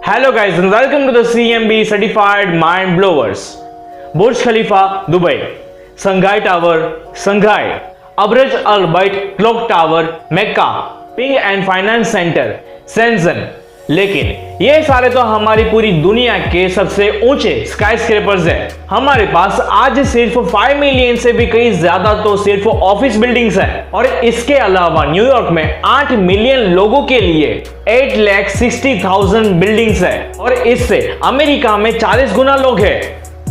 Hello guys and welcome to the CMB Certified Mind Blowers. Burj Khalifa Dubai, Shanghai Tower Shanghai, Abraj Al Bait Clock Tower Mecca, Ping An Finance Centre Shenzhen. लेकिन ये सारे तो हमारी पूरी दुनिया के सबसे ऊंचे स्काईस्क्रेपर्स है। हमारे पास आज सिर्फ 5 मिलियन से भी कहीं ज्यादा तो सिर्फ ऑफिस बिल्डिंग्स है और इसके अलावा न्यूयॉर्क में 8 मिलियन लोगों के लिए 8,60,000 बिल्डिंग्स है और इससे अमेरिका में 40 गुना लोग हैं।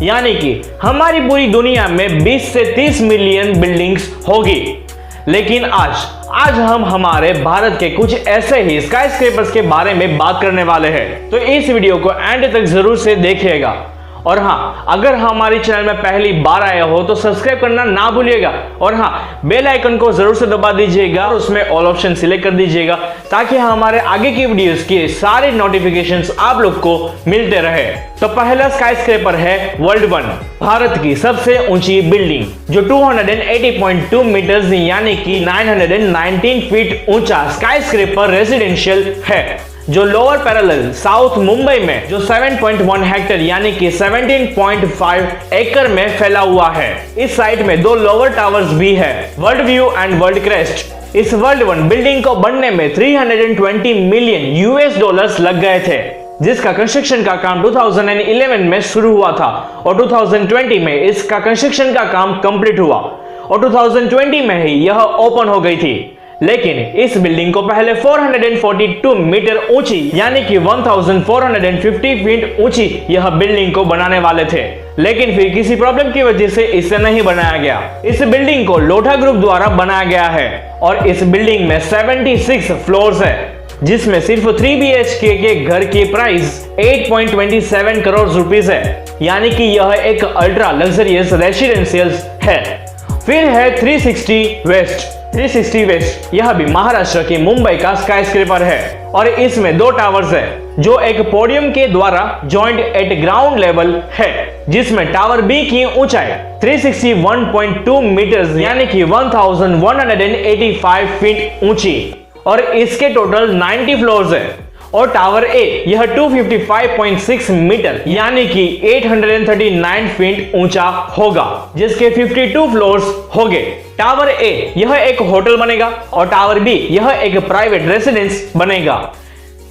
यानी कि हमारी पूरी दुनिया में 20 से 30 मिलियन बिल्डिंग्स होगी। लेकिन आज हम हमारे भारत के कुछ ऐसे ही स्काईस्क्रेपर्स के बारे में बात करने वाले हैं, तो इस वीडियो को एंड तक जरूर से देखिएगा। और हाँ, अगर हमारे चैनल में पहली बार आए हो तो सब्सक्राइब करना ना भूलिएगा और हाँ, बेल आइकन को जरूर से दबा दीजिएगा और उसमें ऑल ऑप्शन सिलेक्ट कर दीजिएगा ताकि हमारे आगे की वीडियोस के सारे नोटिफिकेशंस आप लोग को मिलते रहे। तो पहला स्काईस्क्रेपर है वर्ल्ड वन, भारत की सबसे ऊंची बिल्डिंग जो 280.2 मीटर्स यानी कि 919 फीट ऊंचा स्काईस्क्रेपर रेजिडेंशियल है जो लोअर पैरेलल साउथ मुंबई में जो 7.1 हेक्टेयर यानी कि 17.5 एकड़ में फैला हुआ है। इस साइट में 2 लोअर टावर्स भी है, world view and world crest. इस वर्ल्ड वन बिल्डिंग को बनने में 320 मिलियन यूएस डॉलर्स लग गए थे, जिसका कंस्ट्रक्शन का काम 2011 में शुरू हुआ था और 2020 में इसका कंस्ट्रक्शन का काम कंप्लीट हुआ और 2020 में ही यह ओपन हो गई थी। लेकिन इस बिल्डिंग को पहले 442 मीटर ऊंची यानी कि 1450 फीट ऊंची यह बिल्डिंग को बनाने वाले थे, लेकिन फिर किसी प्रॉब्लम की वजह से इसे नहीं बनाया गया। इस बिल्डिंग को लोथा ग्रुप द्वारा बनाया गया है और इस बिल्डिंग में 76 फ्लोर्स है, जिसमें सिर्फ 3 BHK के घर की प्राइस 8.27 करोड़ रुपीस है, यानी कि यह एक अल्ट्रा लग्जरियस रेसिडेंशियल है। फिर है 360 वेस्ट, यह भी महाराष्ट्र के मुंबई का स्काईस्क्रेपर है और इसमें 2 टावर्स है जो एक पोडियम के द्वारा जॉइंट एट ग्राउंड लेवल है, जिसमें टावर बी की ऊंचाई 361.2 मीटर्स यानी कि 1185 फीट ऊंची और इसके टोटल 90 फ्लोर्स है। और टावर ए यह 255.6 मीटर यानी कि 839 फीट ऊंचा होगा, जिसके 52 फ्लोर्स होंगे। टावर ए यह एक होटल बनेगा और टावर बी यह एक प्राइवेट रेसिडेंस बनेगा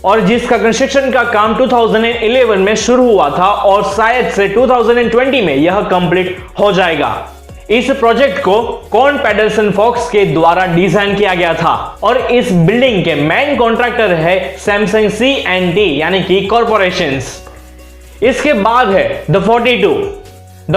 और जिसका कंस्ट्रक्शन का काम 2011 में शुरू हुआ था और शायद से 2020 में यह कंप्लीट हो जाएगा। इस प्रोजेक्ट को कॉन पेडरसन फॉक्स के द्वारा डिजाइन किया गया था और इस बिल्डिंग के मेन कॉन्ट्रैक्टर है सैमसंग C&T यानी कि कॉर्पोरेशंस। इसके बाद है द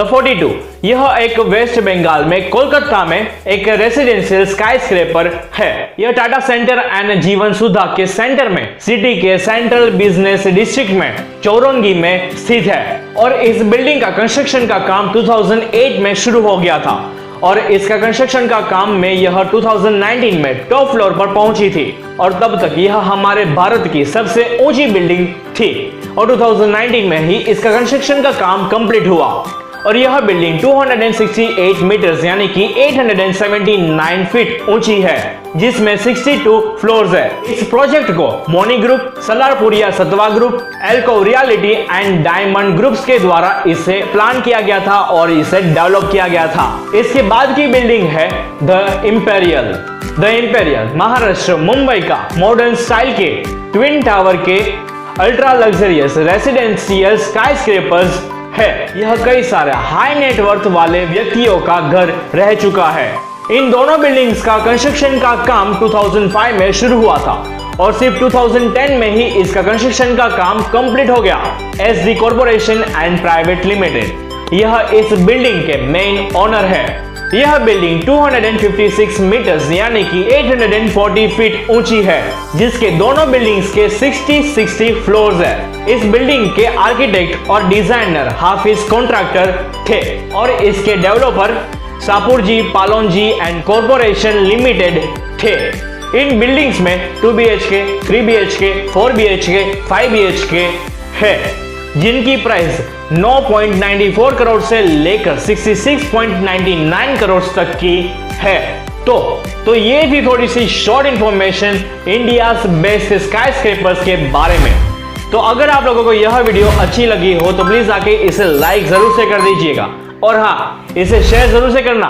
42, यह एक वेस्ट बंगाल में कोलकाता में एक रेसिडेंशियल स्काईस्क्रेपर है। यह टाटा सेंटर एंड जीवन सुधा के सेंटर में सिटी के सेंट्रल बिजनेस डिस्ट्रिक्ट में चौरंगी में स्थित है और इस बिल्डिंग का कंस्ट्रक्शन का काम 2008 में शुरू हो गया था और इसका कंस्ट्रक्शन का काम में यह 2019 में टॉप फ्लोर पर पहुंची थी और तब तक यह हमारे भारत की सबसे ऊंची बिल्डिंग थी और 2019 में ही इसका कंस्ट्रक्शन का काम कंप्लीट हुआ और यह बिल्डिंग 268 मीटर्स यानी कि 879 फीट ऊंची है, जिसमें 62 फ्लोर्स है। इस प्रोजेक्ट को Moni group, Salarpuria Sattva group, Elco realty and diamond groups के द्वारा इसे प्लान किया गया था और इसे डेवलप किया गया था। इसके बाद की बिल्डिंग है द इम्पेरियल महाराष्ट्र मुंबई का मॉडर्न स्टाइल के ट्विन टावर के अल्ट्रा लग्जरियस रेसिडेंशियल स्काईस्क्रेपर्स है। यह कई सारे हाई नेटवर्थ वाले व्यक्तियों का घर रह चुका है। इन दोनों बिल्डिंग्स का कंस्ट्रक्शन का काम 2005 में शुरू हुआ था और सिर्फ 2010 में ही इसका कंस्ट्रक्शन का काम कंप्लीट हो गया। SD corporation and private limited यह इस बिल्डिंग के मेन ओनर है। यह बिल्डिंग 256 मीटर्स यानी कि 840 फीट ऊंची है, जिसके दोनों बिल्डिंग्स के 60 फ्लोर्स है। इस बिल्डिंग के आर्किटेक्ट और डिजाइनर हाफिज कॉन्ट्रैक्टर थे और इसके developer Shapoorji Pallonji and corporation limited थे। इन बिल्डिंग्स में 2 BHK, 3 BHK, 4 BHK, 5 BHK है, जिनकी प्राइस 9.94 करोड़ से लेकर 66.99 करोड़ तक की है। तो ये थी थोड़ी सी शॉर्ट इंफॉर्मेशन इंडिया बेस्ट स्काईस्क्रेपर्स के बारे में। तो अगर आप लोगों को यह वीडियो अच्छी लगी हो तो प्लीज आके इसे लाइक जरूर से कर दीजिएगा और हाँ, इसे शेयर जरूर से करना।